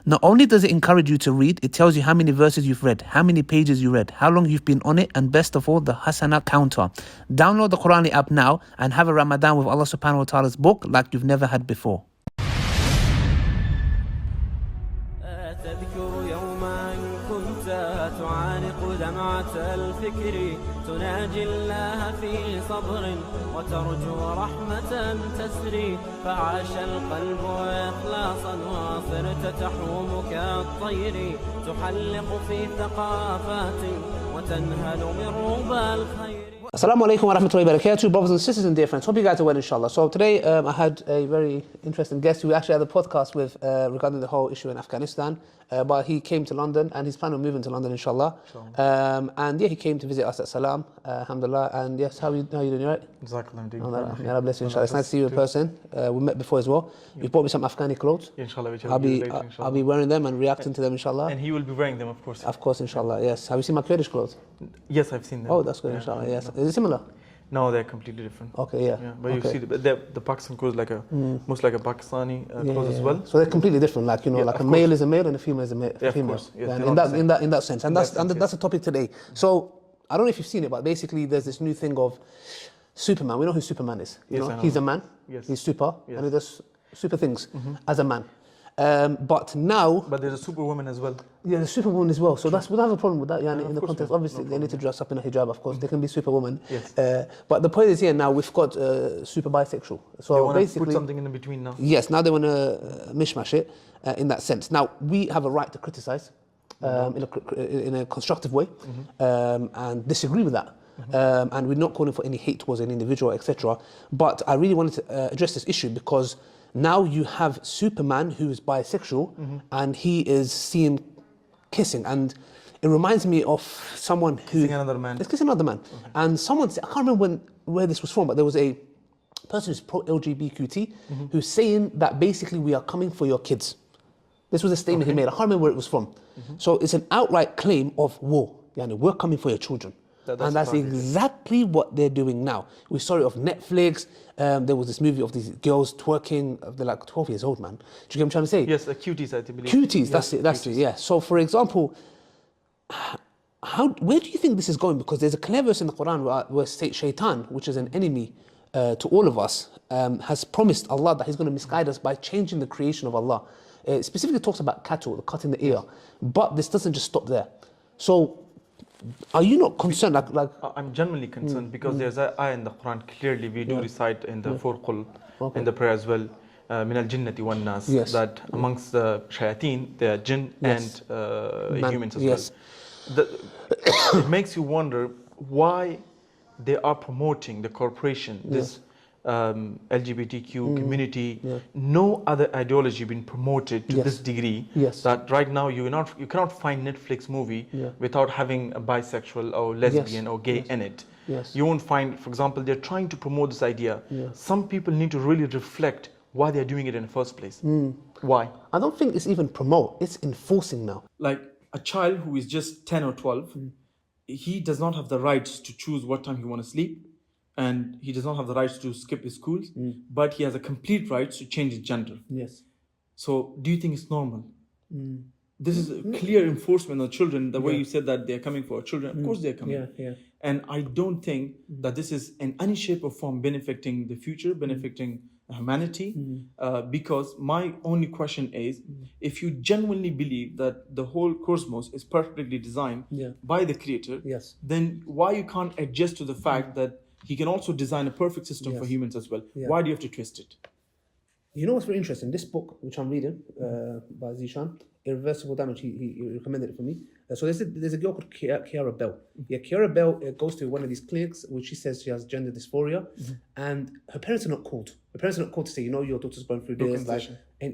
Not only does it encourage you to read, it tells you how many verses you've read, how many pages you read, how long you've been on it, and best of all, the Hasana counter. Download the Quranic app now and have a Ramadan with Allah subhanahu wa ta'ala's book like you've never had before. تناجي الله في صبر وترجو رحمة تسري فعاش القلب إخلاصا وصرت تحوم كالطير تحلق في ثقافات وتنهل من ربى الخير. Assalamu alaikum wa rahmatullahi wa barakatuh, brothers and sisters and dear friends. Hope you guys are well, inshallah. So today I had a very interesting guest who we actually had a podcast with regarding the whole issue in Afghanistan. But he came to London and he's planning on moving to London, inshallah. And yeah, he came to visit us at Salam, alhamdulillah. And yes, how are you doing? You right? Exactly, I'm doing fine. May Allah bless you, inshallah. It's nice to see you in person. We met before as well. You bought me some Afghani clothes. Inshallah, I'll be wearing them and reacting to them, inshallah. And he will be wearing them, of course. Of course, inshallah, yes. Have you seen my Kurdish clothes? Yes, I've seen them. Oh, that's good, inshallah, yes. Is it similar? No, they're completely different. Okay, yeah. But you see, the Pakistan clothes like most like a Pakistani clothes as well. So they're completely different, like, you know, like a male is a male and a female is a female. Of course. Yes, in that sense. And that's the topic today. So I don't know if you've seen it, but basically there's this new thing of Superman. We know who Superman is. You know, he's a man. Yes. He's super, and he does super things as a man. But now... But there's a superwoman as well. Yeah, there's superwoman as well. So we don't have a problem with that, in the context. Obviously, they need to dress up in a hijab, of course. They can be superwoman. Yes. But the point is here now, we've got super bisexual. So they want basically, to put something in between now. Yes, now they want to mishmash it in that sense. Now, we have a right to criticize in a constructive way and disagree with that. And we're not calling for any hate towards an individual, etc. But I really wanted to address this issue because now you have Superman who is bisexual and he is seen kissing, and it reminds me of someone who... Kissing another man. It's kissing another man. Okay. And someone, I can't remember where this was from, but there was a person who's pro-LGBTQT who's saying that basically we are coming for your kids. This was a statement he made. I can't remember where it was from. So it's an outright claim of war. We're coming for your children. And that's exactly what they're doing now. We saw it of Netflix. There was this movie of these girls twerking. They're like 12 years old, man. Do you get what I'm trying to say? Yes, cuties, I believe. Cuties, that's it, yeah. So, for example, where do you think this is going? Because there's a clear verse in the Quran where Shaitan, which is an enemy to all of us, has promised Allah that he's going to misguide us by changing the creation of Allah. It specifically talks about cattle, cutting the ear. But this doesn't just stop there. So, are you not concerned? Like I'm genuinely concerned because there's an ayah in the Quran clearly we do recite in the four qul in the prayer as well. Min al-jinnati wan nas, that amongst the shayateen, there are jinn and humans as well. It makes you wonder why they are promoting the corporation, this LGBTQ community. No other ideology been promoted to this degree that right now you cannot find Netflix movie without having a bisexual or lesbian or gay in it. You won't find, for example, they're trying to promote this idea. Some people need to really reflect why they're doing it in the first place. Why? I don't think it's even promote, it's enforcing now. Like a child who is just 10 or 12, he does not have the rights to choose what time he wants to sleep. And he does not have the rights to skip his schools, but he has a complete right to change his gender. Yes. So, do you think it's normal? This is a clear enforcement of children. The way you said that they're coming for children, of course they're coming. And I don't think that this is in any shape or form benefiting the future, benefiting humanity. Because my only question is, if you genuinely believe that the whole cosmos is perfectly designed by the Creator, then why you can't adjust to the fact that he can also design a perfect system for humans as well. Why do you have to twist it? You know what's very interesting? This book, which I'm reading by Zishan, Irreversible Damage, he recommended it for me. So there's a girl called Kiara Bell. Kiara Bell goes to one of these clinics, which she says she has gender dysphoria, and her parents are not called. Her parents are not called to say, your daughter's going through this,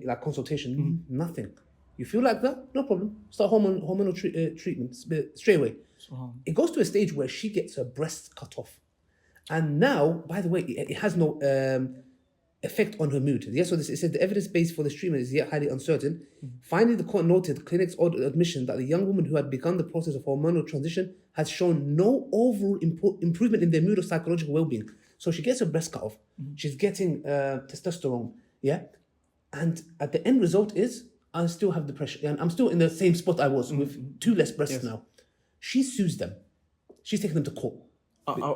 like consultation, nothing. You feel like that? No problem. Start hormonal treatment straight away. It goes to a stage where she gets her breasts cut off. And now, by the way, it has no effect on her mood. So it said the evidence base for this treatment is yet highly uncertain. Finally, the court noted the clinic's admission that the young woman who had begun the process of hormonal transition has shown no overall improvement in their mood or psychological well-being. So she gets her breast cut off. She's getting testosterone, and at the end result is I still have depression, and I'm still in the same spot I was with 2 less breasts now. She sues them. She's taken them to court.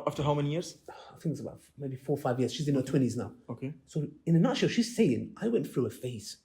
After how many years? I think it's about maybe 4 or 5 years. She's in her 20s now. Okay. So in a nutshell, she's saying, I went through a phase.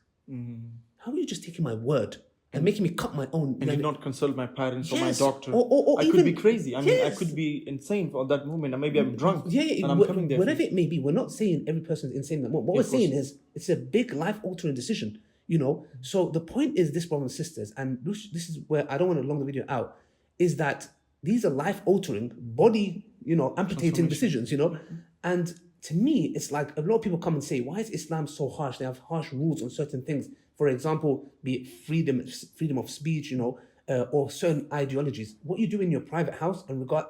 How are you just taking my word and making me cut my own? And did not consult my parents or my Yes. doctor. Or I even, could be crazy. I mean, I yes. could be insane for that moment. And maybe I'm drunk. Yeah, and I'm coming there. whatever it may be, we're not saying every person is insane. What we're saying is it's a big life-altering decision, you know. So the point is this, brothers and sisters, and this is where I don't want to long the video out, is that these are life-altering, body, you know, amputating decisions, you know. And to me, it's like a lot of people come and say, why is Islam so harsh? They have harsh rules on certain things. For example, be it freedom of speech, you know, or certain ideologies. What you do in your private house and regard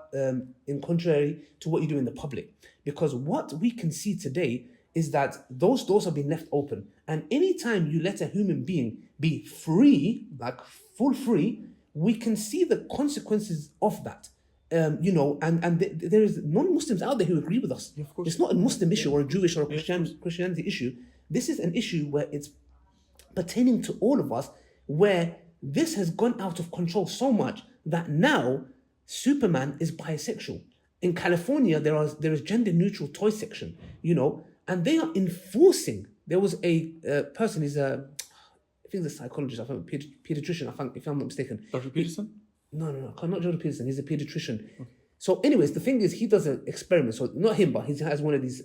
in contrary to what you do in the public. Because what we can see today is that those doors have been left open. And anytime you let a human being be free, like full free, we can see the consequences of that. You know, and there is non-Muslims out there who agree with us. Yeah, of course. It's not a Muslim issue or a Jewish or a Christianity issue. This is an issue where it's pertaining to all of us, where this has gone out of control so much that now Superman is bisexual. In California, there is gender-neutral toy section, you know, and they are enforcing. There was a person, I think he's a psychologist, I think pediatrician, if I'm not mistaken. Dr. Peterson? No, not Jordan Peterson. He's a pediatrician. Okay. So, anyways, the thing is, he does an experiment. So, not him, but he has one of these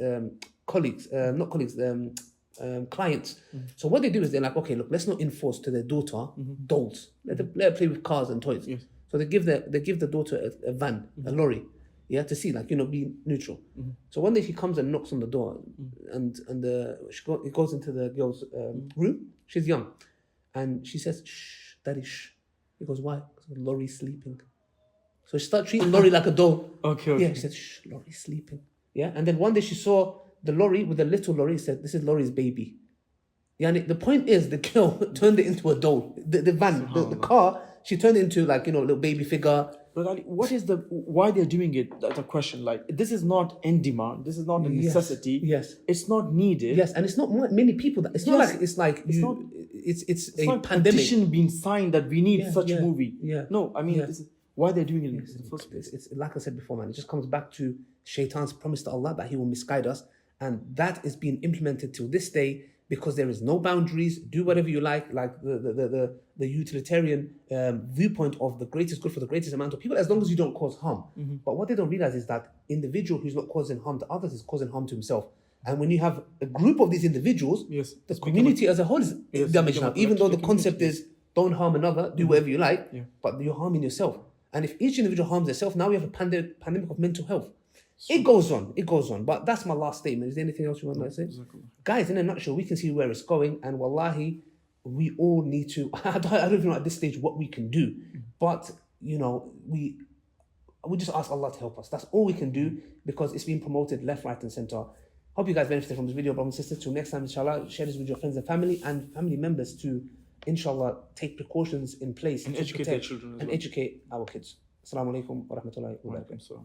clients. So, what they do is they're like, okay, look, let's not enforce to their daughter dolls. Let her play with cars and toys. Yes. So they give the daughter a van, a lorry, yeah, to see, like, you know, be neutral. So one day she comes and knocks on the door, and it goes into the girl's room. She's young, and she says, "Shh, daddy, shh." He goes, "Why?" Because Laurie's sleeping. So she started treating Laurie like a doll. Okay. Yeah, she said, "Shh, Laurie's sleeping." Yeah, and then one day she saw the lorry with the little Laurie. Said, "This is Laurie's baby." Yeah, and the point is, the girl turned it into a doll. The van, the car, she turned it into, like, you know, a little baby figure. But Ali, why they're doing it? That's a question. Like, this is not in demand. This is not a necessity. Yes. It's not needed. Yes, and it's not many people that. It's not like it's a not pandemic. petition being signed that we need such a movie. Yeah. No, I mean, this is why they're doing it in the first place. It's like I said before, man. It just comes back to Shaitan's promise to Allah that he will misguide us, and that is being implemented till this day. Because there is no boundaries, do whatever you like the utilitarian viewpoint of the greatest good for the greatest amount of people, as long as you don't cause harm. But what they don't realize is that individual who's not causing harm to others is causing harm to himself. And when you have a group of these individuals, the community as a whole is damaged now. Even though the concept is don't harm another, do whatever you like, but you're harming yourself. And if each individual harms itself, now we have a pandemic of mental health. It goes on, but that's my last statement. Is there anything else you want to say? Guys, in a nutshell, we can see where it's going, and wallahi, we all need to, I don't even know at this stage what we can do, but, you know, we just ask Allah to help us. That's all we can do, because it's being promoted left, right, and center. Hope you guys benefited from this video, brothers and sisters. Till next time, inshallah, share this with your friends and family members to, inshallah, take precautions in place and educate their children as well. And educate our kids. Assalamu alaikum wa rahmatullahi wa barakatuh.